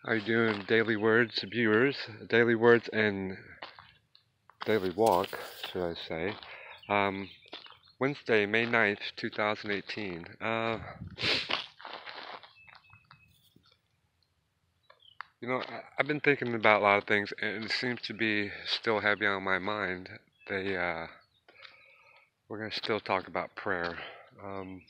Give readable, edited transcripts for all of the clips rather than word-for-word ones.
How you doing, Daily Words viewers? Daily Words and Daily Walk, should I say? Um, Wednesday, May 9th, 2018. I've been thinking about a lot of things, and it seems to be still heavy on my mind. They, we're gonna still talk about prayer. Um,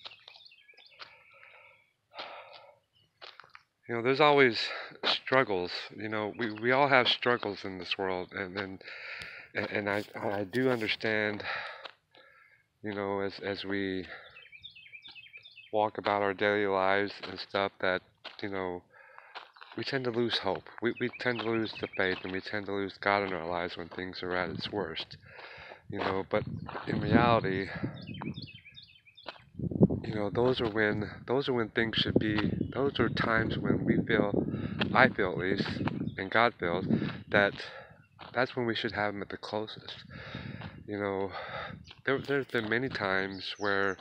there's always struggles. We all have struggles in this world, and I do understand. As we walk about our daily lives and stuff, that you know we tend to lose hope. We tend to lose the faith, and we tend to lose God in our lives when things are at its worst. But in reality, those are when things should be. Those are times when we feel, I feel at least, and God feels that that's when we should have Him at the closest. You know, there's been many times where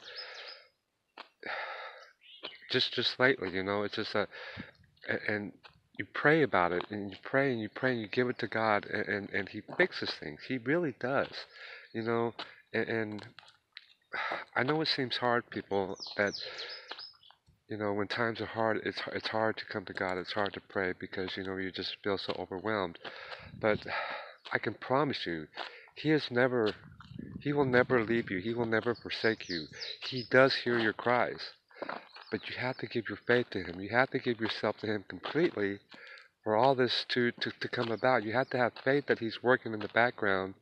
just lately, it's just and you pray about it, and you pray and you pray and you give it to God, and He fixes things. He really does, you know. And I know it seems hard, people, that when times are hard, it's hard to come to God. It's hard to pray because you just feel so overwhelmed. But I can promise you, He is never. He will never leave you. He will never forsake you. He does hear your cries, but you have to give your faith to Him. You have to give yourself to Him completely for all this to come about. You have to have faith that He's working in the background,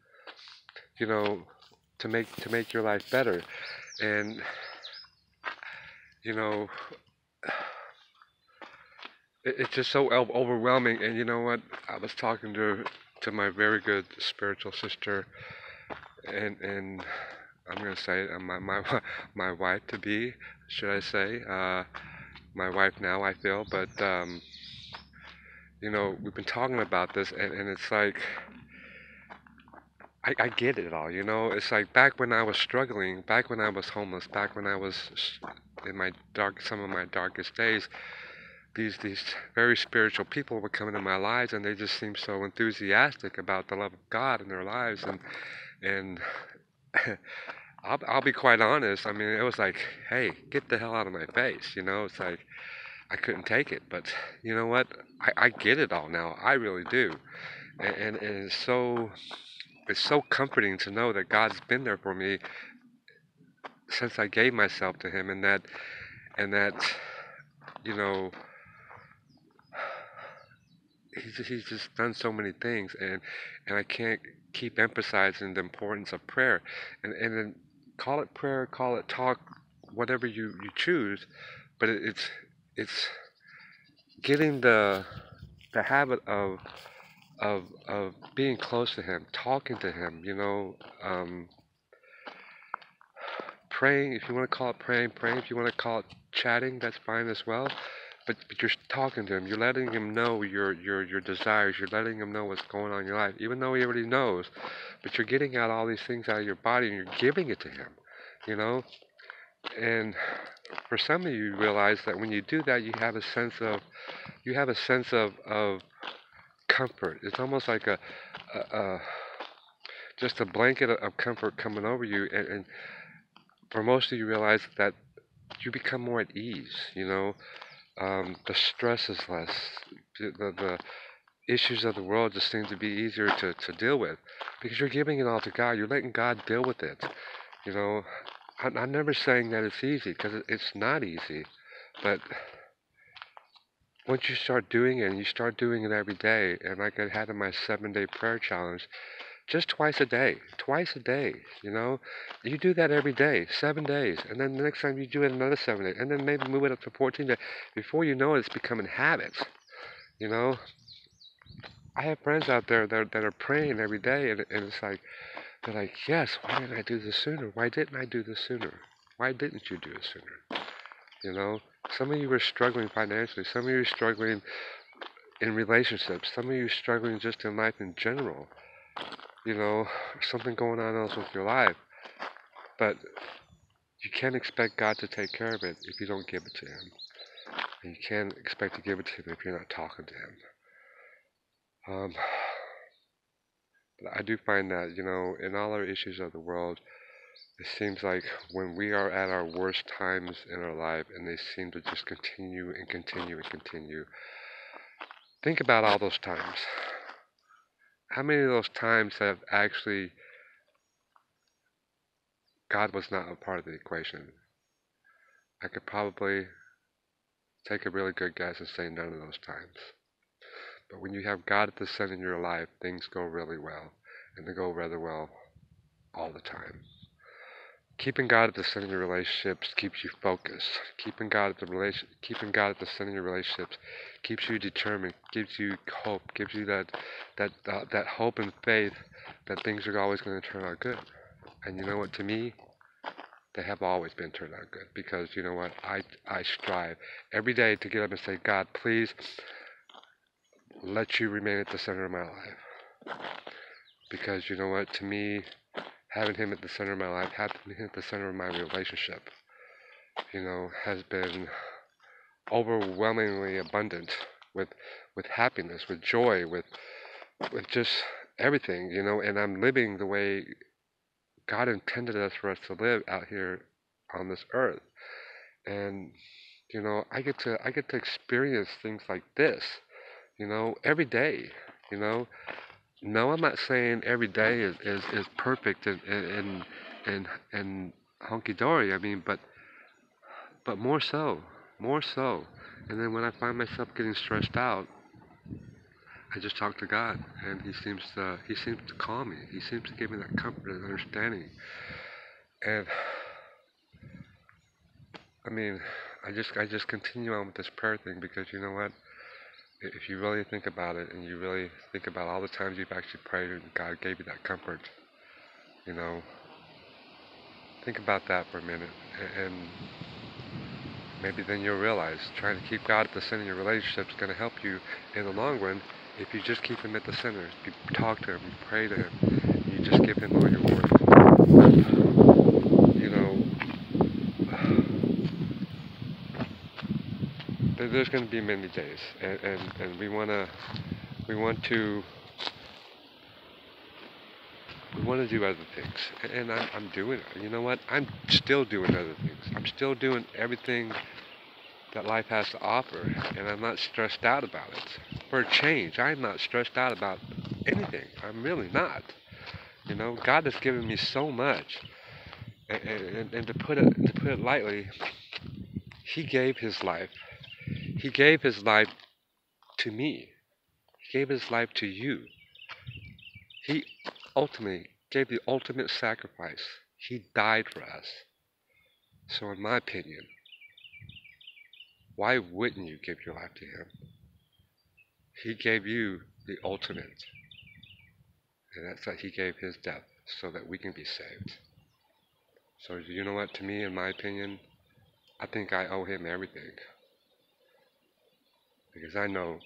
you know, to make your life better. And you know, it's just so overwhelming. And you know what? I was talking to my very good spiritual sister, and I'm gonna say it, my my wife to be, should I say? My wife now, I feel, but we've been talking about this, and it's like I get it all. It's like back when I was struggling, back when I was homeless, back when I was in some of my darkest days. These very spiritual people would come into my lives, and they just seemed so enthusiastic about the love of God in their lives, and I'll be quite honest. I mean, it was like, hey, get the hell out of my face. It's like I couldn't take it. But you know what? I get it all now. I really do, and it's so comforting to know that God's been there for me since I gave myself to Him, and that you know He's just done so many things, and I can't keep emphasizing the importance of prayer, and then call it prayer, call it talk, whatever you choose, but it's getting the habit of being close to Him, talking to Him, praying, if you want to call it praying if you want to call it chatting, that's fine as well. But you're talking to Him. You're letting Him know your desires. You're letting Him know what's going on in your life, even though He already knows. But you're getting out all these things out of your body, and you're giving it to Him. You know. And for some of you, you realize that when you do that, you have a sense of comfort. It's almost like a just a blanket of comfort coming over you, and for most of you, realize that you become more at ease. The stress is less. The issues of the world just seem to be easier to deal with because you're giving it all to God. You're letting God deal with it. You know, I'm never saying that it's easy because it's not easy. But once you start doing it and you start doing it every day, and like I had in my 7-day prayer challenge, just twice a day, you do that every day, 7 days, and then the next time you do it another 7 days, and then maybe move it up to 14 days. Before you know it, it's becoming habits. You know, I have friends out there that are praying every day, and it's like, they're like, yes, why didn't I do this sooner? Why didn't I do this sooner? Why didn't you do it sooner? Some of you are struggling financially. Some of you are struggling in relationships. Some of you are struggling just in life in general. Something going on else with your life. But you can't expect God to take care of it if you don't give it to Him. And you can't expect to give it to him if you're not talking to him. Um, but I do find that, in all our issues of the world, it seems like when we are at our worst times in our life and they seem to just continue and continue and continue, think about all those times. How many of those times have actually God was not a part of the equation? I could probably take a really good guess and say none of those times. But when you have God at the center of your life, things go really well, and they go rather well all the time. Keeping God at the center of your relationships keeps you focused. Keeping God at the center of your relationships keeps you determined, gives you hope, gives you that hope and faith that things are always going to turn out good. And you know what? To me, they have always been turned out good because you know what? I strive every day to get up and say, God, please let you remain at the center of my life. Because you know what? To me, having him at the center of my life, having him at the center of my relationship, has been overwhelmingly abundant with happiness, with joy, with just everything, and I'm living the way God intended us for us to live out here on this earth. And I get to experience things like this, every day, you know. No, I'm not saying every day is perfect and hunky dory. I mean, but more so, more so. And then when I find myself getting stressed out, I just talk to God, and He seems to calm me. He seems to give me that comfort and understanding. And I mean, I just continue on with this prayer thing because you know what? If you really think about it, and you really think about all the times you've actually prayed and God gave you that comfort, you know, think about that for a minute, and maybe then you'll realize trying to keep God at the center of your relationship is going to help you in the long run if you just keep Him at the center. You talk to Him, you pray to Him, you just give Him all your worth. You know, there's going to be many days, and we want to do other things, and I'm doing it. You know what? I'm still doing other things. I'm still doing everything that life has to offer, and I'm not stressed out about it. For a change, I'm not stressed out about anything. I'm really not. God has given me so much, and to put it lightly, He gave His life. He gave His life to me. He gave His life to you. He ultimately gave the ultimate sacrifice. He died for us. So in my opinion, why wouldn't you give your life to Him? He gave you the ultimate, and that's that He gave His death so that we can be saved. So you know what? To me, in my opinion, I think I owe Him everything. Because I know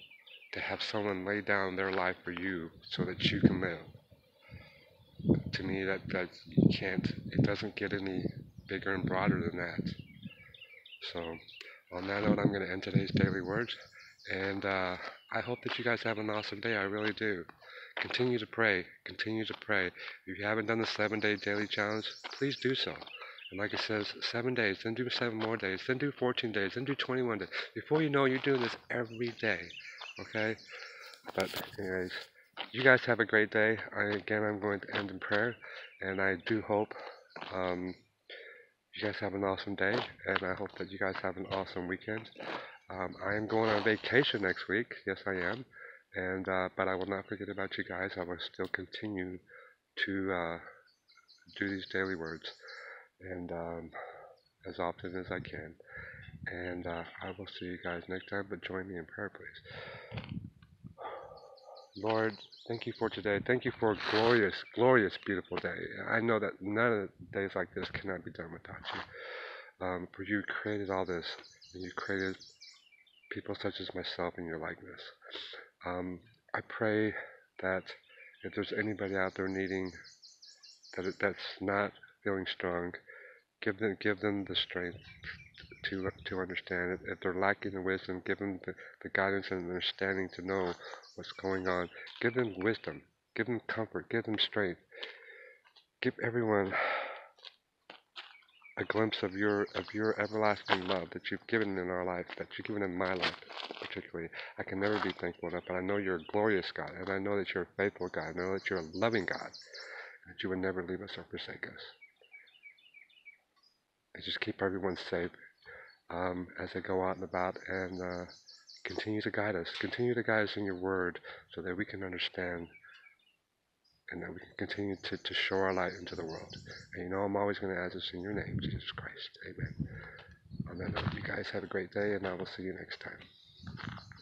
to have someone lay down their life for you so that you can live, to me that you can't, it doesn't get any bigger and broader than that. So on that note, I'm going to end today's daily words, and I hope that you guys have an awesome day. I really do. Continue to pray. Continue to pray. If you haven't done the 7-day daily challenge, please do so. And like it says, 7 days, then do 7 more days, then do 14 days, then do 21 days. Before you know, you're doing this every day. Okay? But anyways, you guys have a great day. I'm going to end in prayer, and I do hope you guys have an awesome day, and I hope that you guys have an awesome weekend. I am going on vacation next week. Yes, I am. And but I will not forget about you guys. I will still continue to do these daily words, and as often as I can. And I will see you guys next time. But join me in prayer, please. Lord, thank you for today. Thank you for a glorious, glorious, beautiful day. I know that none of days like this cannot be done without you. For you created all this, and you created people such as myself in your likeness. I pray that if there's anybody out there needing that's not feeling strong, give them the strength to understand it. If they're lacking in wisdom, give them the guidance and understanding to know what's going on. Give them wisdom. Give them comfort. Give them strength. Give everyone a glimpse of your everlasting love that you've given in our life, that you've given in my life particularly. I can never be thankful enough, but I know you're a glorious God, and I know that you're a faithful God. I know that you're a loving God, that you would never leave us or forsake us. And just keep everyone safe as they go out and about, and continue to guide us. Continue to guide us in your word so that we can understand and that we can continue to show our light into the world. And you know I'm always going to ask this in your name, Jesus Christ. Amen. On that note, you guys have a great day, and I will see you next time.